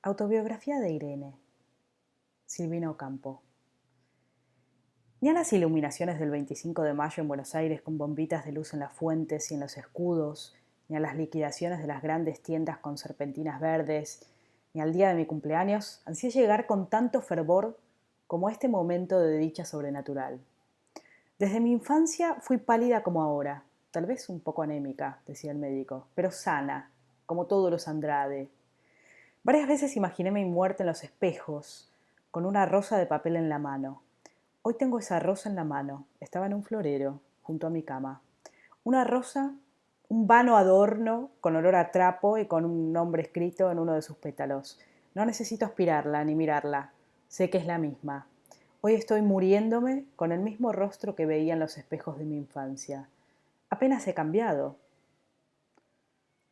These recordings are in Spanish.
Autobiografía de Irene, Silvina Ocampo. Ni a las iluminaciones del 25 de mayo en Buenos Aires con bombitas de luz en las fuentes y en los escudos, ni a las liquidaciones de las grandes tiendas con serpentinas verdes, ni al día de mi cumpleaños, ansié llegar con tanto fervor como este momento de dicha sobrenatural. Desde mi infancia fui pálida como ahora, tal vez un poco anémica, decía el médico, pero sana, como todos los Andrade. Varias veces imaginé mi muerte en los espejos, con una rosa de papel en la mano. Hoy tengo esa rosa en la mano. Estaba en un florero, junto a mi cama. Una rosa, un vano adorno, con olor a trapo y con un nombre escrito en uno de sus pétalos. No necesito aspirarla ni mirarla. Sé que es la misma. Hoy estoy muriéndome con el mismo rostro que veía en los espejos de mi infancia. Apenas he cambiado.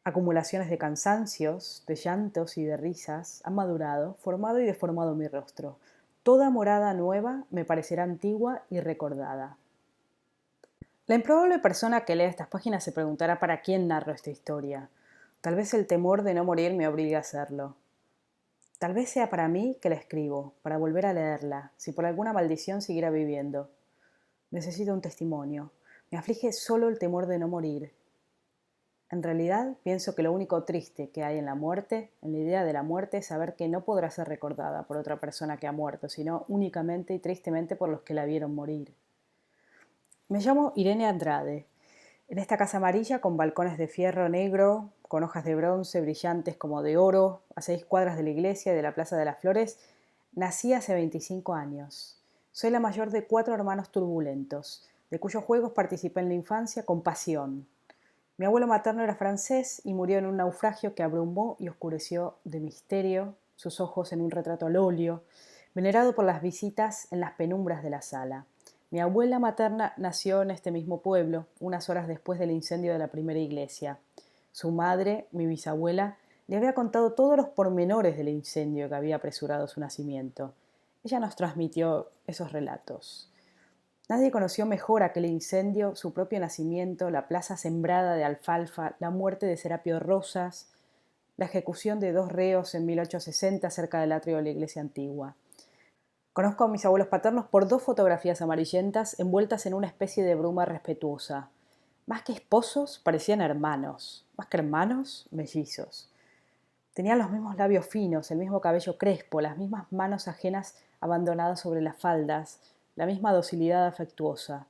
Acumulaciones de cansancios, de llantos y de risas han madurado, formado y deformado mi rostro. Toda morada nueva me parecerá antigua y recordada. La improbable persona que lea estas páginas se preguntará para quién narro esta historia. Tal vez el temor de no morir me obligue a hacerlo. Tal vez sea para mí que la escribo, para volver a leerla, si por alguna maldición siguiera viviendo. Necesito un testimonio. Me aflige solo el temor de no morir. En realidad, pienso que lo único triste que hay en la muerte, en la idea de la muerte, es saber que no podrá ser recordada por otra persona que ha muerto, sino únicamente y tristemente por los que la vieron morir. Me llamo Irene Andrade. En esta casa amarilla con balcones de fierro negro, con hojas de bronce brillantes como de oro, a 6 cuadras de la iglesia y de la Plaza de las Flores, nací hace 25 años. Soy la mayor de 4 hermanos turbulentos, de cuyos juegos participé en la infancia con pasión. Mi abuelo materno era francés y murió en un naufragio que abrumó y oscureció de misterio sus ojos en un retrato al óleo, venerado por las visitas en las penumbras de la sala. Mi abuela materna nació en este mismo pueblo, unas horas después del incendio de la primera iglesia. Su madre, mi bisabuela, le había contado todos los pormenores del incendio que había apresurado su nacimiento. Ella nos transmitió esos relatos. Nadie conoció mejor aquel incendio, su propio nacimiento, la plaza sembrada de alfalfa, la muerte de Serapio Rosas, la ejecución de 2 reos en 1860 cerca del atrio de la iglesia antigua. Conozco a mis abuelos paternos por 2 fotografías amarillentas envueltas en una especie de bruma respetuosa. Más que esposos, parecían hermanos. Más que hermanos, mellizos. Tenían los mismos labios finos, el mismo cabello crespo, las mismas manos ajenas abandonadas sobre las faldas, la misma docilidad afectuosa.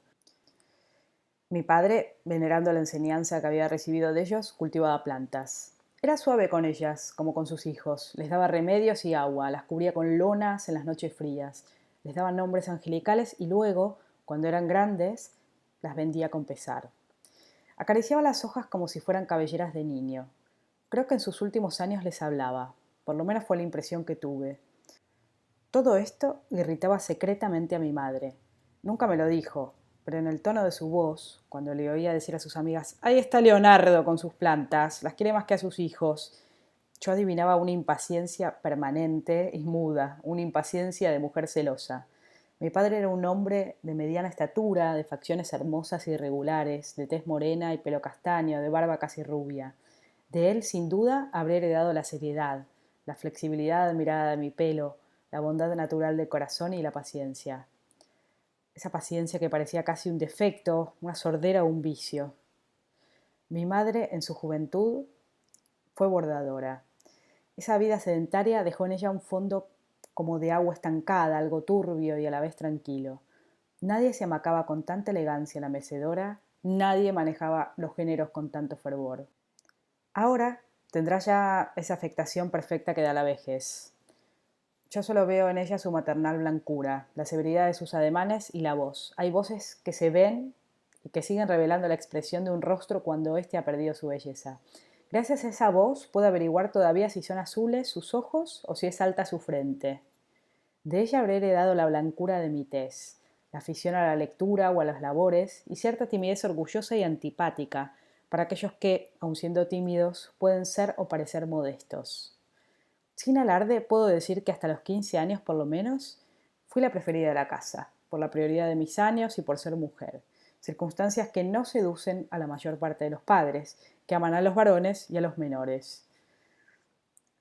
Mi padre, venerando la enseñanza que había recibido de ellos, cultivaba plantas. Era suave con ellas, como con sus hijos. Les daba remedios y agua, las cubría con lonas en las noches frías. Les daba nombres angelicales y luego, cuando eran grandes, las vendía con pesar. Acariciaba las hojas como si fueran cabelleras de niño. Creo que en sus últimos años les hablaba. Por lo menos fue la impresión que tuve. Todo esto irritaba secretamente a mi madre. Nunca me lo dijo, pero en el tono de su voz, cuando le oía decir a sus amigas, ahí está Leonardo con sus plantas, las quiere más que a sus hijos, yo adivinaba una impaciencia permanente y muda, una impaciencia de mujer celosa. Mi padre era un hombre de mediana estatura, de facciones hermosas y irregulares, de tez morena y pelo castaño, de barba casi rubia. De él, sin duda, habré heredado la seriedad, la flexibilidad admirada de mi pelo, la bondad natural del corazón y la paciencia. Esa paciencia que parecía casi un defecto, una sordera o un vicio. Mi madre, en su juventud, fue bordadora. Esa vida sedentaria dejó en ella un fondo como de agua estancada, algo turbio y a la vez tranquilo. Nadie se amacaba con tanta elegancia en la mecedora, nadie manejaba los géneros con tanto fervor. Ahora tendrá ya esa afectación perfecta que da la vejez. Yo solo veo en ella su maternal blancura, la severidad de sus ademanes y la voz. Hay voces que se ven y que siguen revelando la expresión de un rostro cuando éste ha perdido su belleza. Gracias a esa voz puedo averiguar todavía si son azules sus ojos o si es alta su frente. De ella habré heredado la blancura de mi tez, la afición a la lectura o a las labores y cierta timidez orgullosa y antipática para aquellos que, aun siendo tímidos, pueden ser o parecer modestos. Sin alarde, puedo decir que hasta los 15 años, por lo menos, fui la preferida de la casa, por la prioridad de mis años y por ser mujer. Circunstancias que no seducen a la mayor parte de los padres, que aman a los varones y a los menores.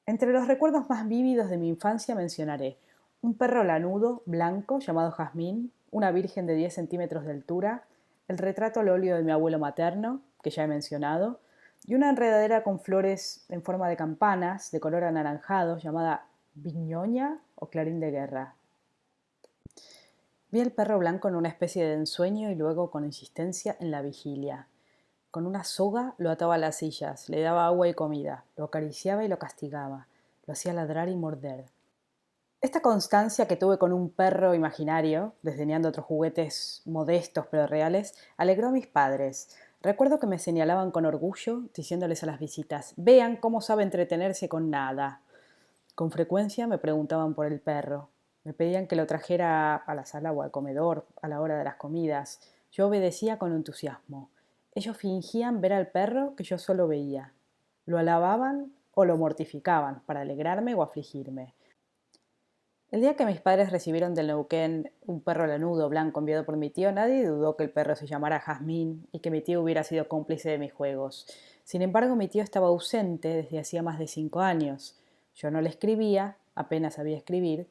Entre los recuerdos más vívidos de mi infancia mencionaré un perro lanudo, blanco, llamado Jazmín, una virgen de 10 centímetros de altura, el retrato al óleo de mi abuelo materno, que ya he mencionado, y una enredadera con flores en forma de campanas, de color anaranjado, llamada viñoña o clarín de guerra. Vi al perro blanco en una especie de ensueño y luego con insistencia en la vigilia. Con una soga lo ataba a las sillas, le daba agua y comida, lo acariciaba y lo castigaba, lo hacía ladrar y morder. Esta constancia que tuve con un perro imaginario, desdeñando otros juguetes modestos pero reales, alegró a mis padres. Recuerdo que me señalaban con orgullo, diciéndoles a las visitas, vean cómo sabe entretenerse con nada. Con frecuencia me preguntaban por el perro. Me pedían que lo trajera a la sala o al comedor a la hora de las comidas. Yo obedecía con entusiasmo. Ellos fingían ver al perro que yo solo veía. Lo alababan o lo mortificaban para alegrarme o afligirme. El día que mis padres recibieron del Neuquén un perro lanudo blanco enviado por mi tío, nadie dudó que el perro se llamara Jazmín y que mi tío hubiera sido cómplice de mis juegos. Sin embargo, mi tío estaba ausente desde hacía más de 5 años. Yo no le escribía, apenas sabía escribir.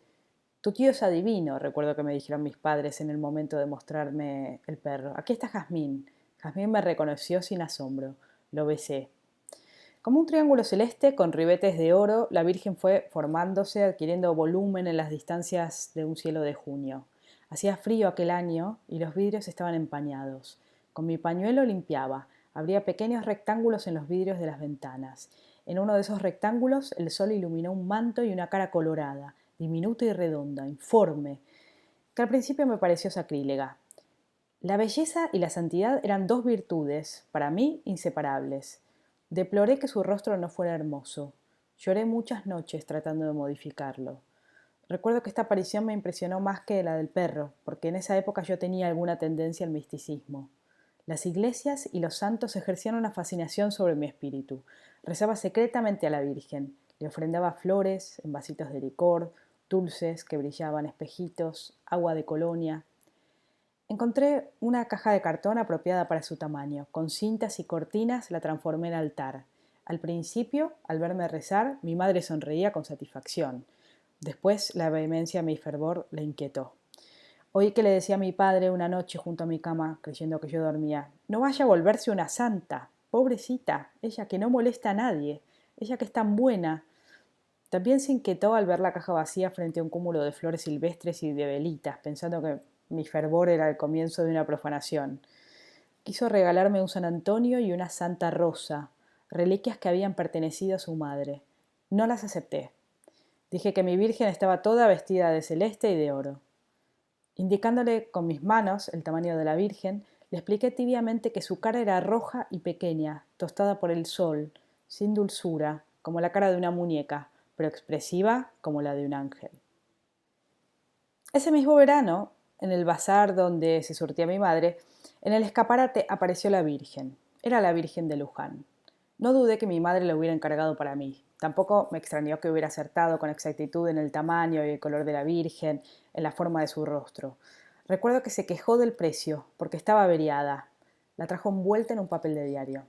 Tu tío es adivino, recuerdo que me dijeron mis padres en el momento de mostrarme el perro. Aquí está Jazmín. Jazmín me reconoció sin asombro. Lo besé. Como un triángulo celeste con ribetes de oro, la Virgen fue formándose, adquiriendo volumen en las distancias de un cielo de junio. Hacía frío aquel año y los vidrios estaban empañados. Con mi pañuelo limpiaba. Abría pequeños rectángulos en los vidrios de las ventanas. En uno de esos rectángulos el sol iluminó un manto y una cara colorada, diminuta y redonda, informe, que al principio me pareció sacrílega. La belleza y la santidad eran dos virtudes, para mí, inseparables. Deploré que su rostro no fuera hermoso. Lloré muchas noches tratando de modificarlo. Recuerdo que esta aparición me impresionó más que la del perro, porque en esa época yo tenía alguna tendencia al misticismo. Las iglesias y los santos ejercían una fascinación sobre mi espíritu. Rezaba secretamente a la Virgen, le ofrendaba flores en vasitos de licor, dulces que brillaban, espejitos, agua de colonia. Encontré una caja de cartón apropiada para su tamaño. Con cintas y cortinas la transformé en altar. Al principio, al verme rezar, mi madre sonreía con satisfacción. Después, la vehemencia de mi fervor la inquietó. Oí que le decía a mi padre una noche junto a mi cama, creyendo que yo dormía, no vaya a volverse una santa. Pobrecita, ella que no molesta a nadie, ella que es tan buena. También se inquietó al ver la caja vacía frente a un cúmulo de flores silvestres y de velitas, pensando que mi fervor era el comienzo de una profanación. Quiso regalarme un San Antonio y una Santa Rosa, reliquias que habían pertenecido a su madre. No las acepté. Dije que mi Virgen estaba toda vestida de celeste y de oro. Indicándole con mis manos el tamaño de la Virgen, le expliqué tibiamente que su cara era roja y pequeña, tostada por el sol, sin dulzura, como la cara de una muñeca, pero expresiva como la de un ángel. Ese mismo verano, en el bazar donde se surtía mi madre, en el escaparate apareció la Virgen. Era la Virgen de Luján. No dudé que mi madre la hubiera encargado para mí. Tampoco me extrañó que hubiera acertado con exactitud en el tamaño y el color de la Virgen, en la forma de su rostro. Recuerdo que se quejó del precio, porque estaba averiada. La trajo envuelta en un papel de diario.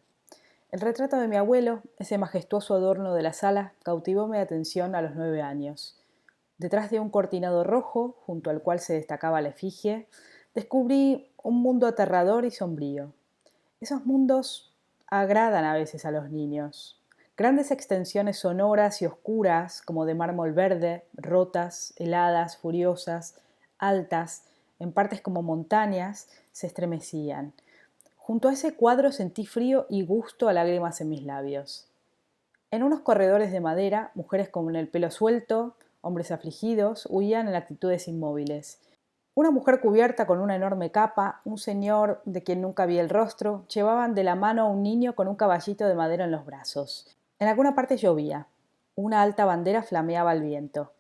El retrato de mi abuelo, ese majestuoso adorno de la sala, cautivó mi atención a los 9 años. Detrás de un cortinado rojo, junto al cual se destacaba la efigie, descubrí un mundo aterrador y sombrío. Esos mundos agradan a veces a los niños. Grandes extensiones sonoras y oscuras, como de mármol verde, rotas, heladas, furiosas, altas, en partes como montañas, se estremecían. Junto a ese cuadro sentí frío y gusto a lágrimas en mis labios. En unos corredores de madera, mujeres con el pelo suelto, hombres afligidos, huían en actitudes inmóviles. Una mujer cubierta con una enorme capa, un señor de quien nunca vi el rostro, llevaban de la mano a un niño con un caballito de madera en los brazos. En alguna parte llovía. Una alta bandera flameaba al viento.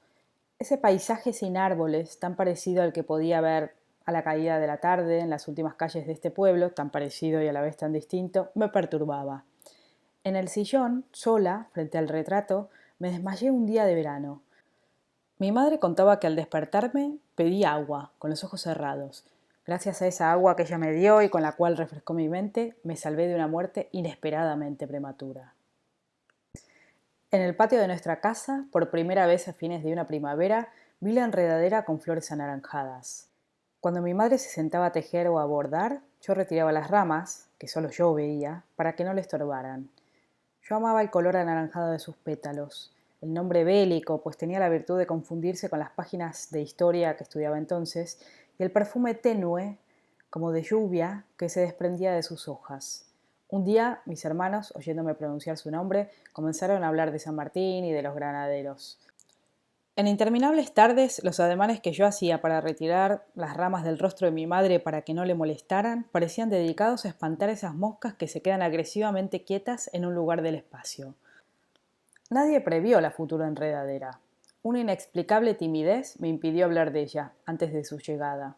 Ese paisaje sin árboles, tan parecido al que podía ver a la caída de la tarde en las últimas calles de este pueblo, tan parecido y a la vez tan distinto, me perturbaba. En el sillón, sola, frente al retrato, me desmayé un día de verano. Mi madre contaba que al despertarme pedí agua, con los ojos cerrados. Gracias a esa agua que ella me dio y con la cual refrescó mi mente, me salvé de una muerte inesperadamente prematura. En el patio de nuestra casa, por primera vez a fines de una primavera, vi la enredadera con flores anaranjadas. Cuando mi madre se sentaba a tejer o a bordar, yo retiraba las ramas, que solo yo veía, para que no le estorbaran. Yo amaba el color anaranjado de sus pétalos, el nombre bélico, pues tenía la virtud de confundirse con las páginas de historia que estudiaba entonces, y el perfume tenue, como de lluvia, que se desprendía de sus hojas. Un día, mis hermanos, oyéndome pronunciar su nombre, comenzaron a hablar de San Martín y de los granaderos. En interminables tardes, los ademanes que yo hacía para retirar las ramas del rostro de mi madre para que no le molestaran parecían dedicados a espantar esas moscas que se quedan agresivamente quietas en un lugar del espacio. Nadie previó la futura enredadera. Una inexplicable timidez me impidió hablar de ella antes de su llegada.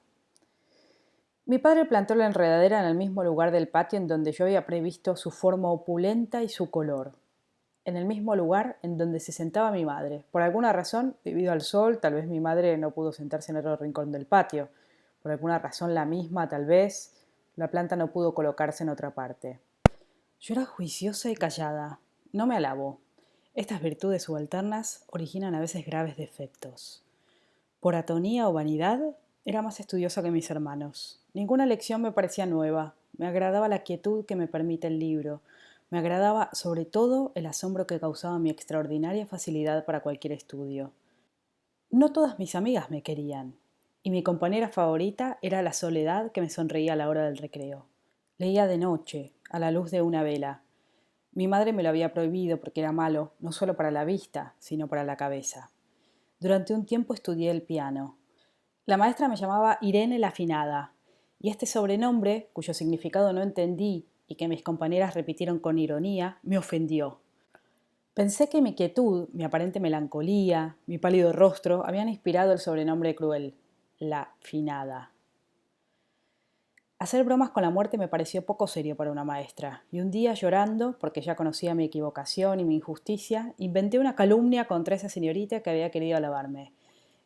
Mi padre plantó la enredadera en el mismo lugar del patio en donde yo había previsto su forma opulenta y su color. En el mismo lugar en donde se sentaba mi madre. Por alguna razón, debido al sol, tal vez mi madre no pudo sentarse en otro rincón del patio. Por alguna razón la misma, tal vez, la planta no pudo colocarse en otra parte. Yo era juiciosa y callada. No me alabó. Estas virtudes subalternas originan a veces graves defectos. Por atonía o vanidad, era más estudiosa que mis hermanos. Ninguna lección me parecía nueva. Me agradaba la quietud que me permite el libro. Me agradaba, sobre todo, el asombro que causaba mi extraordinaria facilidad para cualquier estudio. No todas mis amigas me querían, y mi compañera favorita era la soledad que me sonreía a la hora del recreo. Leía de noche, a la luz de una vela. Mi madre me lo había prohibido porque era malo, no solo para la vista, sino para la cabeza. Durante un tiempo estudié el piano. La maestra me llamaba Irene la Afinada, y este sobrenombre, cuyo significado no entendí y que mis compañeras repitieron con ironía, me ofendió. Pensé que mi quietud, mi aparente melancolía, mi pálido rostro habían inspirado el sobrenombre cruel, la finada. Hacer bromas con la muerte me pareció poco serio para una maestra, y un día llorando, porque ya conocía mi equivocación y mi injusticia, inventé una calumnia contra esa señorita que había querido alabarme.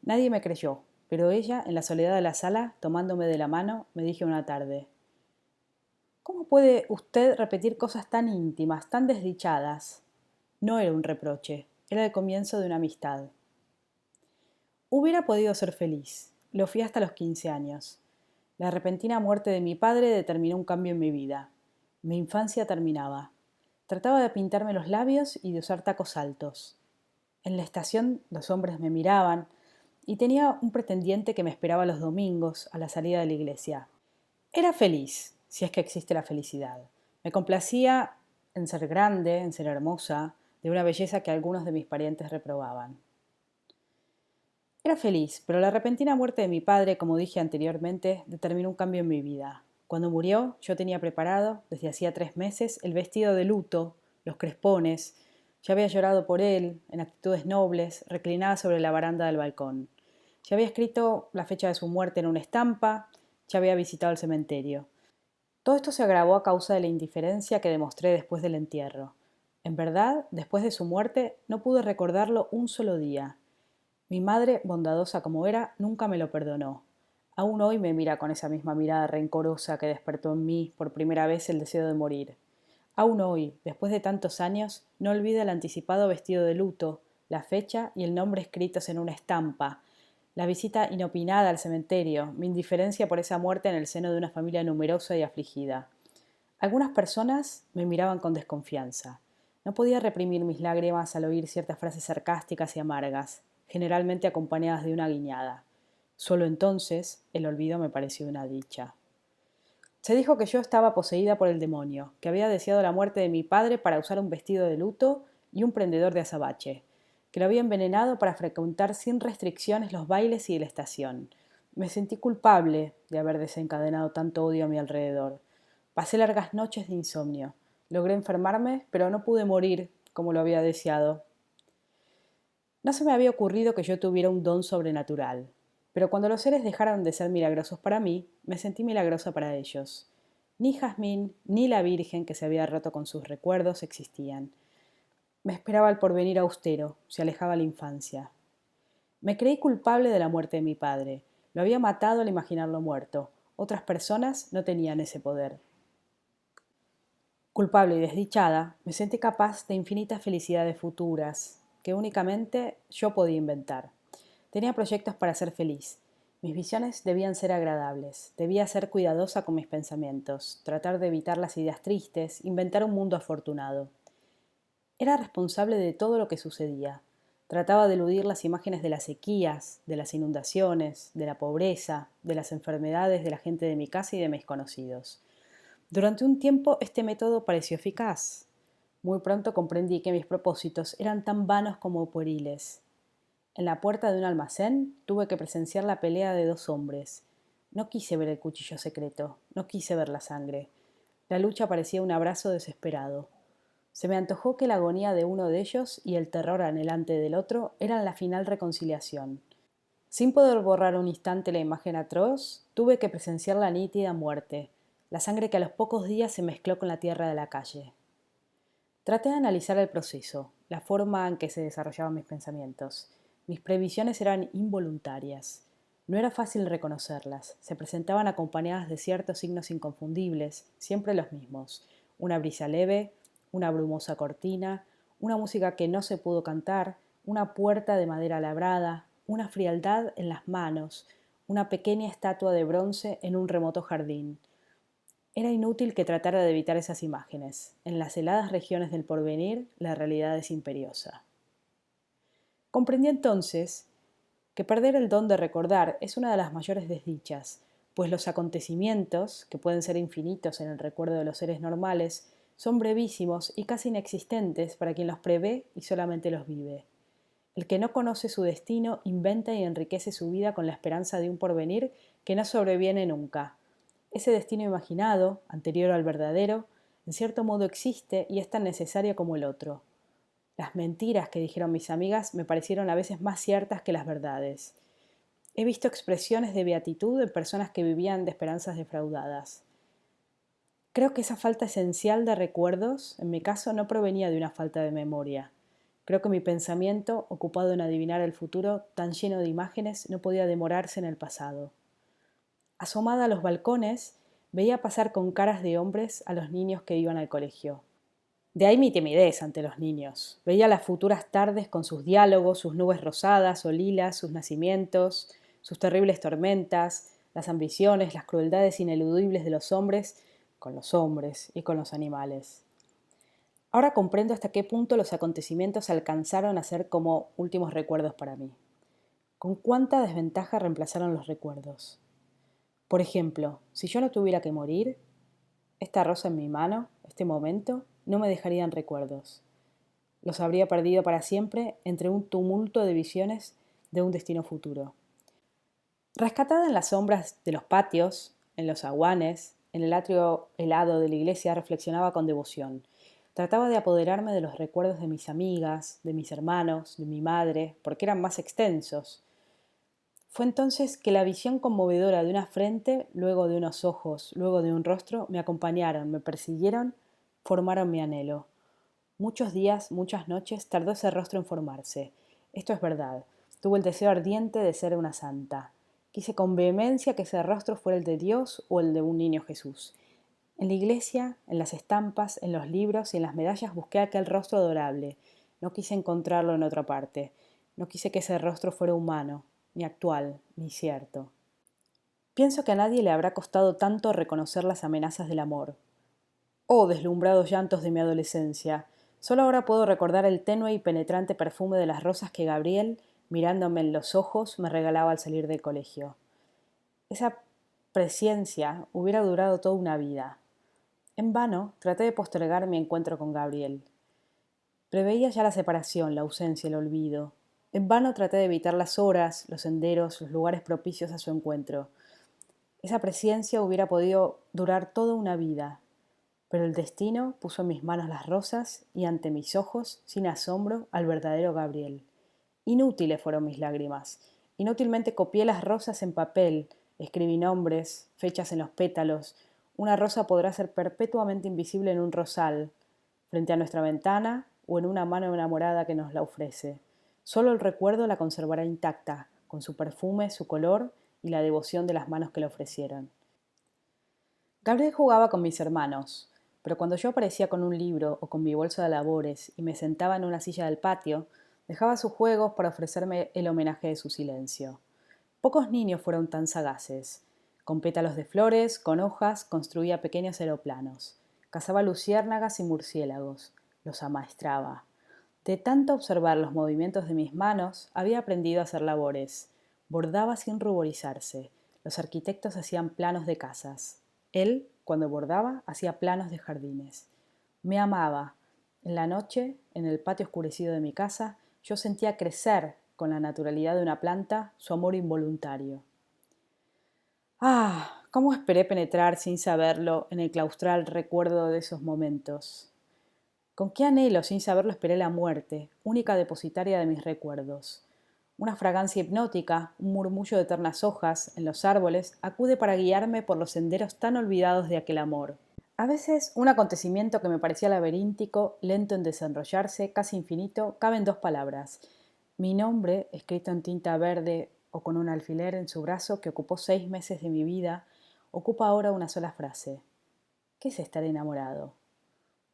Nadie me creyó, pero ella, en la soledad de la sala, tomándome de la mano, me dijo una tarde: ¿Cómo puede usted repetir cosas tan íntimas, tan desdichadas? No era un reproche, era el comienzo de una amistad. Hubiera podido ser feliz. Lo fui hasta los 15 años. La repentina muerte de mi padre determinó un cambio en mi vida. Mi infancia terminaba. Trataba de pintarme los labios y de usar tacos altos. En la estación los hombres me miraban y tenía un pretendiente que me esperaba los domingos a la salida de la iglesia. Era feliz, si es que existe la felicidad. Me complacía en ser grande, en ser hermosa, de una belleza que algunos de mis parientes reprobaban. Era feliz, pero la repentina muerte de mi padre, como dije anteriormente, determinó un cambio en mi vida. Cuando murió, yo tenía preparado, desde hacía 3 meses, el vestido de luto, los crespones. Ya había llorado por él, en actitudes nobles, reclinada sobre la baranda del balcón. Ya había escrito la fecha de su muerte en una estampa, ya había visitado el cementerio. Todo esto se agravó a causa de la indiferencia que demostré después del entierro. En verdad, después de su muerte, no pude recordarlo un solo día. Mi madre, bondadosa como era, nunca me lo perdonó. Aún hoy me mira con esa misma mirada rencorosa que despertó en mí por primera vez el deseo de morir. Aún hoy, después de tantos años, no olvida el anticipado vestido de luto, la fecha y el nombre escritos en una estampa, la visita inopinada al cementerio, mi indiferencia por esa muerte en el seno de una familia numerosa y afligida. Algunas personas me miraban con desconfianza. No podía reprimir mis lágrimas al oír ciertas frases sarcásticas y amargas, generalmente acompañadas de una guiñada. Solo entonces el olvido me pareció una dicha. Se dijo que yo estaba poseída por el demonio, que había deseado la muerte de mi padre para usar un vestido de luto y un prendedor de azabache, que lo había envenenado para frecuentar sin restricciones los bailes y la estación. Me sentí culpable de haber desencadenado tanto odio a mi alrededor. Pasé largas noches de insomnio. Logré enfermarme, pero no pude morir como lo había deseado. No se me había ocurrido que yo tuviera un don sobrenatural, pero cuando los seres dejaron de ser milagrosos para mí, me sentí milagrosa para ellos. Ni Jazmín ni la Virgen que se había roto con sus recuerdos existían. Me esperaba el porvenir austero, se alejaba la infancia. Me creí culpable de la muerte de mi padre. Lo había matado al imaginarlo muerto. Otras personas no tenían ese poder. Culpable y desdichada, me sentí capaz de infinitas felicidades futuras que únicamente yo podía inventar. Tenía proyectos para ser feliz. Mis visiones debían ser agradables, debía ser cuidadosa con mis pensamientos, tratar de evitar las ideas tristes, inventar un mundo afortunado. Era responsable de todo lo que sucedía. Trataba de eludir las imágenes de las sequías, de las inundaciones, de la pobreza, de las enfermedades de la gente de mi casa y de mis conocidos. Durante un tiempo este método pareció eficaz. Muy pronto comprendí que mis propósitos eran tan vanos como pueriles. En la puerta de un almacén tuve que presenciar la pelea de dos hombres. No quise ver el cuchillo secreto, no quise ver la sangre. La lucha parecía un abrazo desesperado. Se me antojó que la agonía de uno de ellos y el terror anhelante del otro eran la final reconciliación. Sin poder borrar un instante la imagen atroz, tuve que presenciar la nítida muerte, la sangre que a los pocos días se mezcló con la tierra de la calle. Traté de analizar el proceso, la forma en que se desarrollaban mis pensamientos. Mis previsiones eran involuntarias. No era fácil reconocerlas. Se presentaban acompañadas de ciertos signos inconfundibles, siempre los mismos. Una brisa leve, una brumosa cortina, una música que no se pudo cantar, una puerta de madera labrada, una frialdad en las manos, una pequeña estatua de bronce en un remoto jardín. Era inútil que tratara de evitar esas imágenes. En las heladas regiones del porvenir, la realidad es imperiosa. Comprendí entonces que perder el don de recordar es una de las mayores desdichas, pues los acontecimientos, que pueden ser infinitos en el recuerdo de los seres normales, son brevísimos y casi inexistentes para quien los prevé y solamente los vive. El que no conoce su destino inventa y enriquece su vida con la esperanza de un porvenir que no sobreviene nunca. Ese destino imaginado, anterior al verdadero, en cierto modo existe y es tan necesario como el otro. Las mentiras que dijeron mis amigas me parecieron a veces más ciertas que las verdades. He visto expresiones de beatitud en personas que vivían de esperanzas defraudadas. Creo que esa falta esencial de recuerdos, en mi caso, no provenía de una falta de memoria. Creo que mi pensamiento, ocupado en adivinar el futuro, tan lleno de imágenes, no podía demorarse en el pasado. Asomada a los balcones, veía pasar con caras de hombres a los niños que iban al colegio. De ahí mi timidez ante los niños. Veía las futuras tardes con sus diálogos, sus nubes rosadas o lilas, sus nacimientos, sus terribles tormentas, las ambiciones, las crueldades ineludibles de los hombres con los hombres y con los animales. Ahora comprendo hasta qué punto los acontecimientos alcanzaron a ser como últimos recuerdos para mí. Con cuánta desventaja reemplazaron los recuerdos. Por ejemplo, si yo no tuviera que morir, esta rosa en mi mano, este momento, no me dejarían recuerdos. Los habría perdido para siempre entre un tumulto de visiones de un destino futuro. Rescatada en las sombras de los patios, en los aguanes, en el atrio helado de la iglesia, reflexionaba con devoción. Trataba de apoderarme de los recuerdos de mis amigas, de mis hermanos, de mi madre, porque eran más extensos. Fue entonces que la visión conmovedora de una frente, luego de unos ojos, luego de un rostro, me acompañaron, me persiguieron, formaron mi anhelo. Muchos días, muchas noches tardó ese rostro en formarse. Esto es verdad. Tuve el deseo ardiente de ser una santa. Quise con vehemencia que ese rostro fuera el de Dios o el de un niño Jesús. En la iglesia, en las estampas, en los libros y en las medallas busqué aquel rostro adorable. No quise encontrarlo en otra parte. No quise que ese rostro fuera humano, ni actual, ni cierto. Pienso que a nadie le habrá costado tanto reconocer las amenazas del amor. Oh, deslumbrados llantos de mi adolescencia. Solo ahora puedo recordar el tenue y penetrante perfume de las rosas que Gabriel, mirándome en los ojos, me regalaba al salir del colegio. Esa presciencia hubiera durado toda una vida. En vano traté de postergar mi encuentro con Gabriel. Preveía ya la separación, la ausencia, el olvido. En vano traté de evitar las horas, los senderos, los lugares propicios a su encuentro. Esa presciencia hubiera podido durar toda una vida, pero el destino puso en mis manos las rosas y ante mis ojos, sin asombro, al verdadero Gabriel. Inútiles fueron mis lágrimas. Inútilmente copié las rosas en papel, escribí nombres, fechas en los pétalos. Una rosa podrá ser perpetuamente invisible en un rosal, frente a nuestra ventana o en una mano enamorada que nos la ofrece. Solo el recuerdo la conservará intacta, con su perfume, su color y la devoción de las manos que la ofrecieron. Gabriel jugaba con mis hermanos. pero cuando yo aparecía con un libro o con mi bolso de labores y me sentaba en una silla del patio, dejaba sus juegos para ofrecerme el homenaje de su silencio. Pocos niños fueron tan sagaces. Con pétalos de flores, con hojas, construía pequeños aeroplanos. Cazaba luciérnagas y murciélagos. Los amaestraba. De tanto observar los movimientos de mis manos, había aprendido a hacer labores. Bordaba sin ruborizarse. Los arquitectos hacían planos de casas. Él, cuando bordaba, hacía planos de jardines. Me amaba. En la noche, en el patio oscurecido de mi casa, yo sentía crecer, con la naturalidad de una planta, su amor involuntario. Ah, cómo esperé penetrar sin saberlo en el claustral recuerdo de esos momentos. Con qué anhelo, sin saberlo, esperé la muerte, única depositaria de mis recuerdos. Una fragancia hipnótica, un murmullo de ternas hojas en los árboles, acude para guiarme por los senderos tan olvidados de aquel amor. A veces, un acontecimiento que me parecía laberíntico, lento en desenrollarse, casi infinito, cabe en dos palabras. Mi nombre, escrito en tinta verde o con un alfiler en su brazo que ocupó 6 meses de mi vida, ocupa ahora una sola frase. ¿Qué es estar enamorado?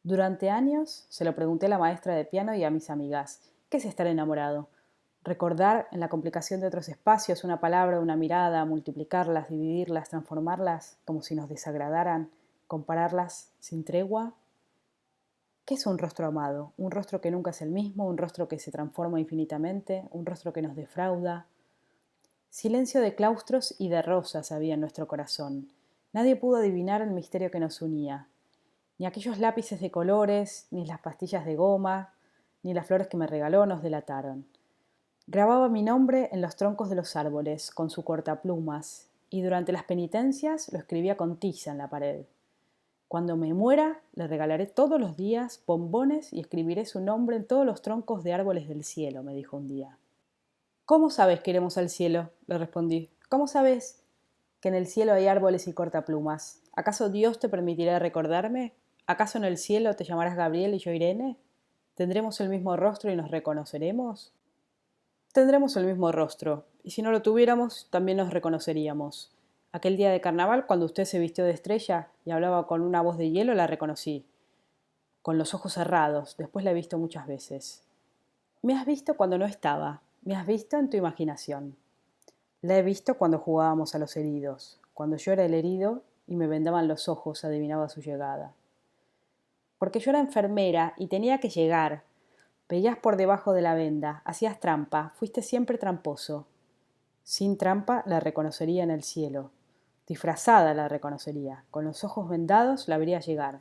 Durante años se lo pregunté a la maestra de piano y a mis amigas. ¿Qué es estar enamorado? Recordar en la complicación de otros espacios una palabra, una mirada, multiplicarlas, dividirlas, transformarlas como si nos desagradaran, compararlas sin tregua. ¿Qué es un rostro amado? Un rostro que nunca es el mismo, un rostro que se transforma infinitamente, un rostro que nos defrauda. Silencio de claustros y de rosas había en nuestro corazón. Nadie pudo adivinar el misterio que nos unía. Ni aquellos lápices de colores, ni las pastillas de goma, ni las flores que me regaló nos delataron. Grababa mi nombre en los troncos de los árboles, con su cortaplumas, y durante las penitencias lo escribía con tiza en la pared. Cuando me muera, le regalaré todos los días bombones y escribiré su nombre en todos los troncos de árboles del cielo, me dijo un día. ¿Cómo sabes que iremos al cielo? Le respondí. ¿Cómo sabes que en el cielo hay árboles y cortaplumas? ¿Acaso Dios te permitirá recordarme? ¿Acaso en el cielo te llamarás Gabriel y yo Irene? ¿Tendremos el mismo rostro y nos reconoceremos? Tendremos el mismo rostro, y si no lo tuviéramos, también nos reconoceríamos. Aquel día de carnaval, cuando usted se vistió de estrella y hablaba con una voz de hielo, la reconocí. Con los ojos cerrados, después la he visto muchas veces. Me has visto cuando no estaba, me has visto en tu imaginación. La he visto cuando jugábamos a los heridos, cuando yo era el herido y me vendaban los ojos, adivinaba su llegada. Porque yo era enfermera y tenía que llegar. Veías por debajo de la venda, hacías trampa, fuiste siempre tramposo. Sin trampa la reconocería en el cielo. Disfrazada la reconocería, con los ojos vendados la vería llegar.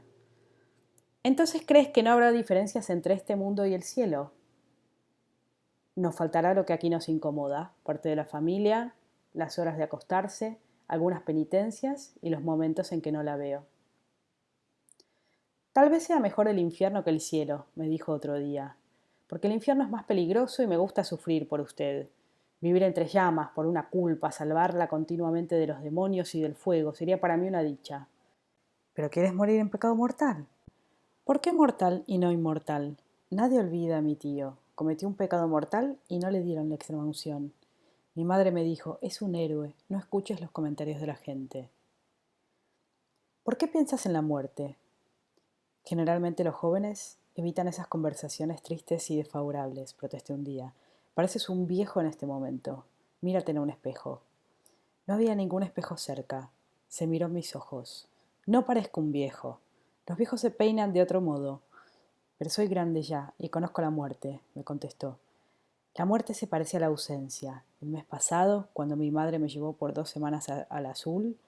¿Entonces crees que no habrá diferencias entre este mundo y el cielo? Nos faltará lo que aquí nos incomoda, parte de la familia, las horas de acostarse, algunas penitencias y los momentos en que no la veo. Tal vez sea mejor el infierno que el cielo, me dijo otro día, porque el infierno es más peligroso y me gusta sufrir por usted. Vivir entre llamas, por una culpa, salvarla continuamente de los demonios y del fuego, sería para mí una dicha. ¿Pero quieres morir en pecado mortal? ¿Por qué mortal y no inmortal? Nadie olvida a mi tío. Cometió un pecado mortal y no le dieron la extremaunción. Mi madre me dijo, es un héroe, no escuches los comentarios de la gente. ¿Por qué piensas en la muerte? Generalmente los jóvenes evitan esas conversaciones tristes y desfavorables, protesté un día. Pareces un viejo en este momento. Mírate en un espejo. No había ningún espejo cerca. Se miró en mis ojos. No parezco un viejo. Los viejos se peinan de otro modo. Pero soy grande ya y conozco la muerte, me contestó. La muerte se parece a la ausencia. El mes pasado, cuando mi madre me llevó por 2 semanas al azul,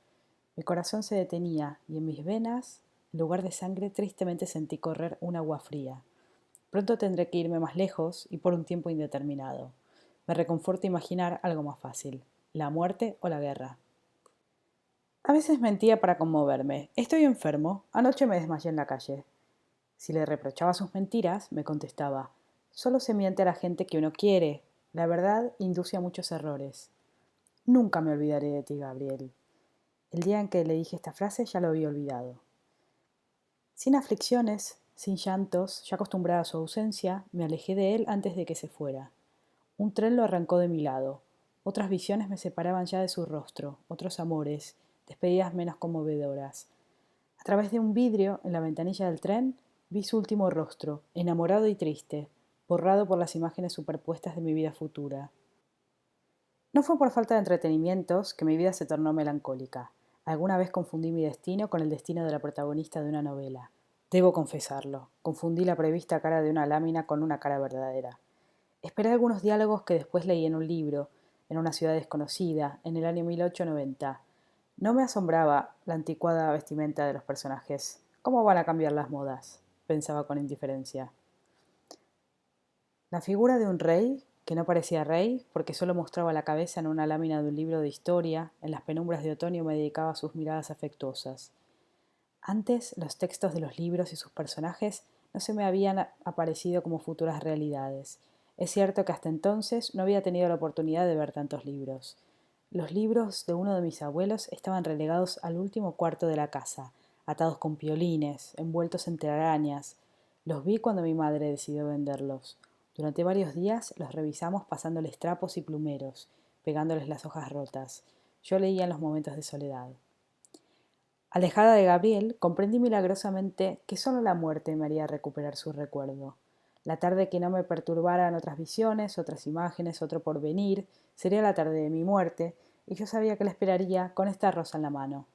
mi corazón se detenía y en mis venas, en lugar de sangre, tristemente sentí correr un agua fría. Pronto tendré que irme más lejos y por un tiempo indeterminado. Me reconforta imaginar algo más fácil, la muerte o la guerra. A veces mentía para conmoverme. Estoy enfermo. Anoche me desmayé en la calle. Si le reprochaba sus mentiras, me contestaba, solo se miente a la gente que uno quiere. La verdad induce a muchos errores. Nunca me olvidaré de ti, Gabriel. El día en que le dije esta frase ya lo había olvidado. Sin aflicciones, sin llantos, ya acostumbrada a su ausencia, me alejé de él antes de que se fuera. Un tren lo arrancó de mi lado. Otras visiones me separaban ya de su rostro, otros amores, despedidas menos conmovedoras. A través de un vidrio en la ventanilla del tren vi su último rostro, enamorado y triste, borrado por las imágenes superpuestas de mi vida futura. No fue por falta de entretenimientos que mi vida se tornó melancólica. Alguna vez confundí mi destino con el destino de la protagonista de una novela. Debo confesarlo, confundí la prevista cara de una lámina con una cara verdadera. Esperé algunos diálogos que después leí en un libro, en una ciudad desconocida, en el año 1890. No me asombraba la anticuada vestimenta de los personajes. ¿Cómo van a cambiar las modas? Pensaba con indiferencia. La figura de un rey, que no parecía rey, porque solo mostraba la cabeza en una lámina de un libro de historia, en las penumbras de otoño me dedicaba sus miradas afectuosas. Antes, los textos de los libros y sus personajes no se me habían aparecido como futuras realidades. Es cierto que hasta entonces no había tenido la oportunidad de ver tantos libros. Los libros de uno de mis abuelos estaban relegados al último cuarto de la casa, atados con piolines, envueltos en telarañas. Los vi cuando mi madre decidió venderlos. Durante varios días los revisamos pasándoles trapos y plumeros, pegándoles las hojas rotas. Yo leía en los momentos de soledad. Alejada de Gabriel, comprendí milagrosamente que solo la muerte me haría recuperar su recuerdo. La tarde que no me perturbaran otras visiones, otras imágenes, otro porvenir, sería la tarde de mi muerte, y yo sabía que la esperaría con esta rosa en la mano.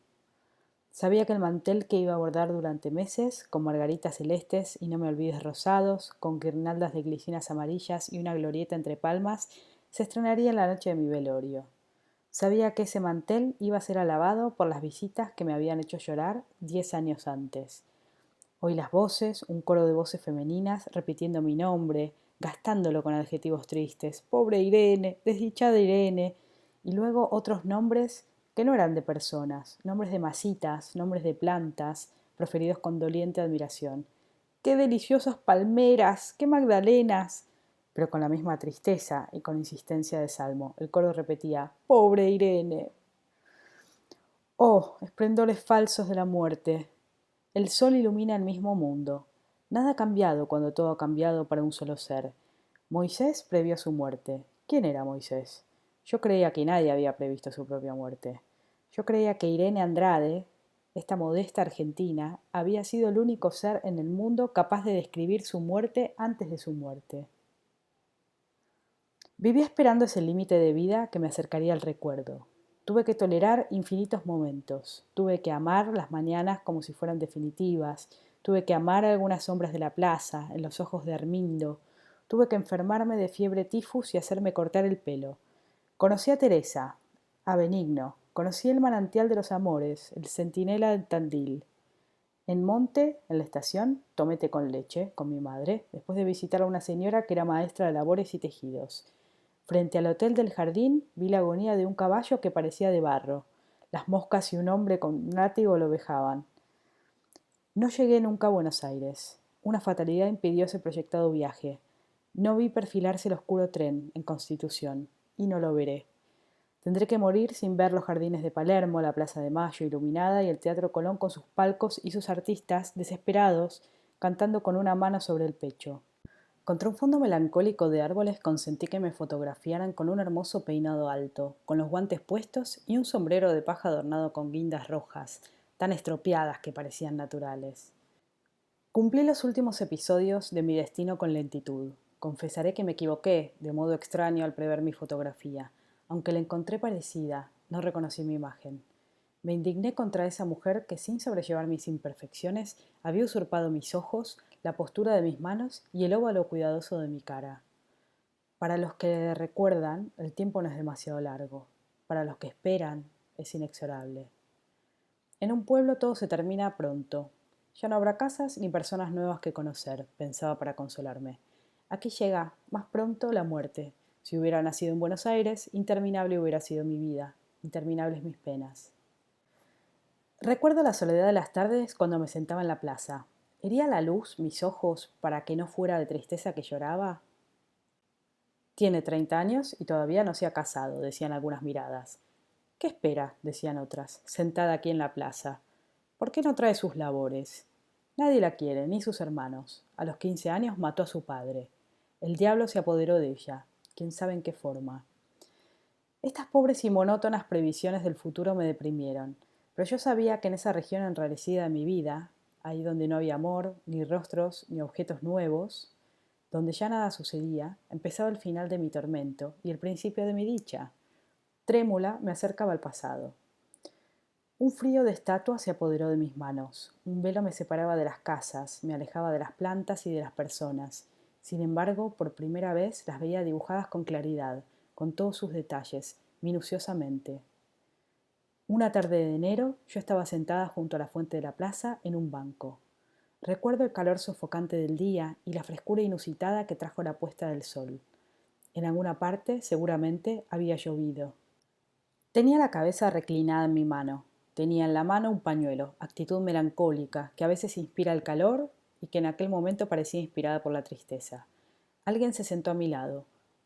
Sabía que el mantel que iba a bordar durante meses, con margaritas celestes y no me olvides rosados, con guirnaldas de glicinas amarillas y una glorieta entre palmas, se estrenaría en la noche de mi velorio. Sabía que ese mantel iba a ser alabado por las visitas que me habían hecho llorar 10 años antes. Oí las voces, un coro de voces femeninas repitiendo mi nombre, gastándolo con adjetivos tristes. Pobre Irene, desdichada Irene. Y luego otros nombres que no eran de personas, nombres de masitas, nombres de plantas, proferidos con doliente admiración. ¡Qué deliciosas palmeras! ¡Qué magdalenas! Pero con la misma tristeza y con insistencia de salmo. El coro repetía, ¡pobre Irene! Oh, esplendores falsos de la muerte. El sol ilumina el mismo mundo. Nada ha cambiado cuando todo ha cambiado para un solo ser. Moisés previó su muerte. ¿Quién era Moisés? Yo creía que nadie había previsto su propia muerte. Yo creía que Irene Andrade, esta modesta argentina, había sido el único ser en el mundo capaz de describir su muerte antes de su muerte. Vivía esperando ese límite de vida que me acercaría al recuerdo. Tuve que tolerar infinitos momentos. Tuve que amar las mañanas como si fueran definitivas. Tuve que amar algunas sombras de la plaza, en los ojos de Hermindo. Tuve que enfermarme de fiebre tifus y hacerme cortar el pelo. Conocí a Teresa, a Benigno. Conocí el manantial de los amores, el centinela del Tandil. En Monte, en la estación, tomé té con leche, con mi madre, después de visitar a una señora que era maestra de labores y tejidos. Frente al hotel del jardín vi la agonía de un caballo que parecía de barro. Las moscas y un hombre con un látigo lo vejaban. No llegué nunca a Buenos Aires. Una fatalidad impidió ese proyectado viaje. No vi perfilarse el oscuro tren en Constitución, y no lo veré. Tendré que morir sin ver los jardines de Palermo, la Plaza de Mayo iluminada y el Teatro Colón con sus palcos y sus artistas, desesperados, cantando con una mano sobre el pecho. Contra un fondo melancólico de árboles consentí que me fotografiaran con un hermoso peinado alto, con los guantes puestos y un sombrero de paja adornado con guindas rojas, tan estropeadas que parecían naturales. Cumplí los últimos episodios de mi destino con lentitud. Confesaré que me equivoqué de modo extraño al prever mi fotografía. Aunque la encontré parecida, no reconocí mi imagen. Me indigné contra esa mujer que, sin sobrellevar mis imperfecciones, había usurpado mis ojos, la postura de mis manos y el óvalo cuidadoso de mi cara. Para los que recuerdan, el tiempo no es demasiado largo. Para los que esperan, es inexorable. En un pueblo todo se termina pronto. Ya no habrá casas ni personas nuevas que conocer, pensaba para consolarme. Aquí llega, más pronto, la muerte. Si hubiera nacido en Buenos Aires, interminable hubiera sido mi vida, interminables mis penas. Recuerdo la soledad de las tardes cuando me sentaba en la plaza. ¿Hería la luz mis ojos para que no fuera de tristeza que lloraba? Tiene 30 años y todavía no se ha casado, decían algunas miradas. ¿Qué espera? Decían otras, sentada aquí en la plaza. ¿Por qué no trae sus labores? Nadie la quiere, ni sus hermanos. A los 15 años mató a su padre. El diablo se apoderó de ella, quién sabe en qué forma. Estas pobres y monótonas previsiones del futuro me deprimieron. Pero yo sabía que en esa región enrarecida de mi vida, ahí donde no había amor, ni rostros, ni objetos nuevos, donde ya nada sucedía, empezaba el final de mi tormento y el principio de mi dicha. Trémula me acercaba al pasado. Un frío de estatua se apoderó de mis manos. Un velo me separaba de las casas, me alejaba de las plantas y de las personas. Sin embargo, por primera vez las veía dibujadas con claridad, con todos sus detalles, minuciosamente. Una tarde de enero, yo estaba sentada junto a la fuente de la plaza en un banco. Recuerdo el calor sofocante del día y la frescura inusitada que trajo la puesta del sol. En alguna parte, seguramente, había llovido. Tenía la cabeza reclinada en mi mano. Tenía en la mano un pañuelo, actitud melancólica, que a veces inspira el calor y que en aquel momento parecía inspirada por la tristeza. Alguien se sentó a mi lado.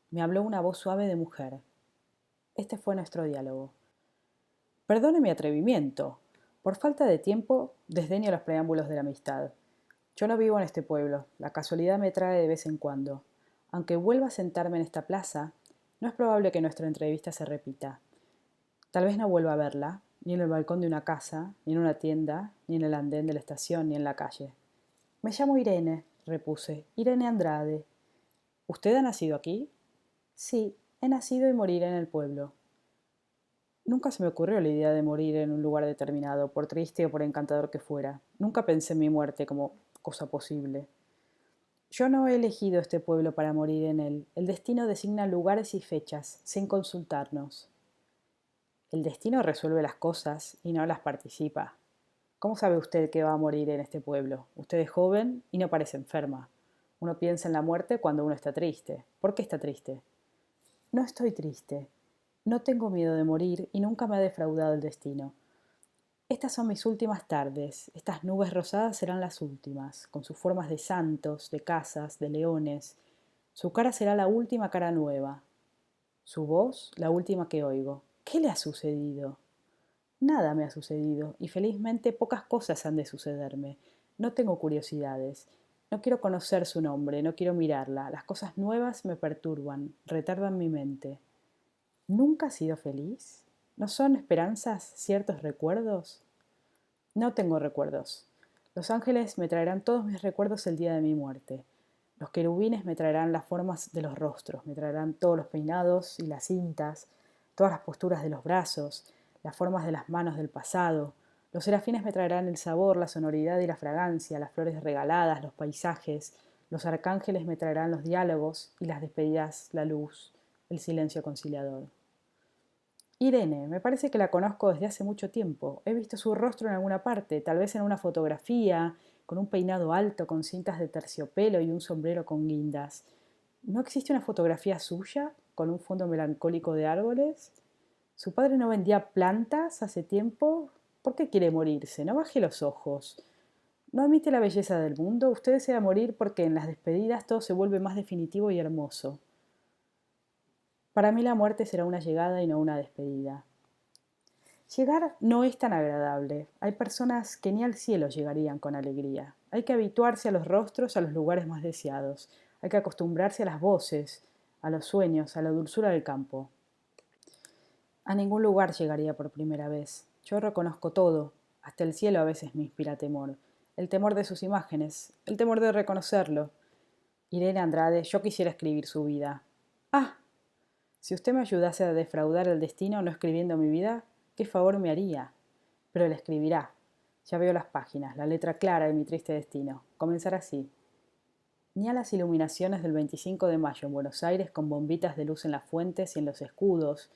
Me habló una voz suave de mujer. Este fue nuestro diálogo. Perdone mi atrevimiento. Por falta de tiempo, desdeño los preámbulos de la amistad. Yo no vivo en este pueblo, la casualidad me trae de vez en cuando. Aunque vuelva a sentarme en esta plaza, no es probable que nuestra entrevista se repita. Tal vez no vuelva a verla, ni en el balcón de una casa, ni en una tienda, ni en el andén de la estación, ni en la calle. Me llamo Irene, repuse, Irene Andrade. ¿Usted ha nacido aquí? Sí, he nacido y moriré en el pueblo. Nunca se me ocurrió la idea de morir en un lugar determinado, por triste o por encantador que fuera. Nunca pensé en mi muerte como cosa posible. Yo no he elegido este pueblo para morir en él. El destino designa lugares y fechas, sin consultarnos. El destino resuelve las cosas y no las participa. ¿Cómo sabe usted que va a morir en este pueblo? Usted es joven y no parece enferma. Uno piensa en la muerte cuando uno está triste. ¿Por qué está triste? No estoy triste. No tengo miedo de morir y nunca me ha defraudado el destino. Estas son mis últimas tardes. Estas nubes rosadas serán las últimas, con sus formas de santos, de casas, de leones. Su cara será la última cara nueva. Su voz, la última que oigo. ¿Qué le ha sucedido? Nada me ha sucedido, y felizmente pocas cosas han de sucederme. No tengo curiosidades. No quiero conocer su nombre, no quiero mirarla. Las cosas nuevas me perturban, retardan mi mente. ¿Nunca ha sido feliz? ¿No son esperanzas ciertos recuerdos? No tengo recuerdos. Los ángeles me traerán todos mis recuerdos el día de mi muerte. Los querubines me traerán las formas de los rostros, me traerán todos los peinados y las cintas, todas las posturas de los brazos, las formas de las manos del pasado. Los serafines me traerán el sabor, la sonoridad y la fragancia, las flores regaladas, los paisajes. Los arcángeles me traerán los diálogos y las despedidas, la luz, el silencio conciliador. Irene, me parece que la conozco desde hace mucho tiempo. He visto su rostro en alguna parte, tal vez en una fotografía, con un peinado alto, con cintas de terciopelo y un sombrero con guindas. ¿No existe una fotografía suya, con un fondo melancólico de árboles? ¿Su padre no vendía plantas hace tiempo? ¿Por qué quiere morirse? No baje los ojos. ¿No admite la belleza del mundo? Usted desea morir porque en las despedidas todo se vuelve más definitivo y hermoso. Para mí la muerte será una llegada y no una despedida. Llegar no es tan agradable. Hay personas que ni al cielo llegarían con alegría. Hay que habituarse a los rostros, a los lugares más deseados. Hay que acostumbrarse a las voces, a los sueños, a la dulzura del campo. A ningún lugar llegaría por primera vez. Yo reconozco todo. Hasta el cielo a veces me inspira temor. El temor de sus imágenes, el temor de reconocerlo. Irene Andrade, yo quisiera escribir su vida. ¡Ah! Si usted me ayudase a defraudar el destino no escribiendo mi vida, ¿qué favor me haría? Pero él escribirá. Ya veo las páginas, la letra clara de mi triste destino. Comenzará así. Ni a las iluminaciones del 25 de mayo en Buenos Aires con bombitas de luz en las fuentes y en los escudos,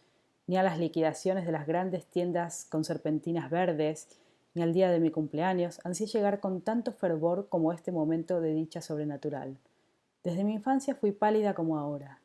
ni a las liquidaciones de las grandes tiendas con serpentinas verdes, ni al día de mi cumpleaños, ansí llegar con tanto fervor como este momento de dicha sobrenatural. Desde mi infancia fui pálida como ahora.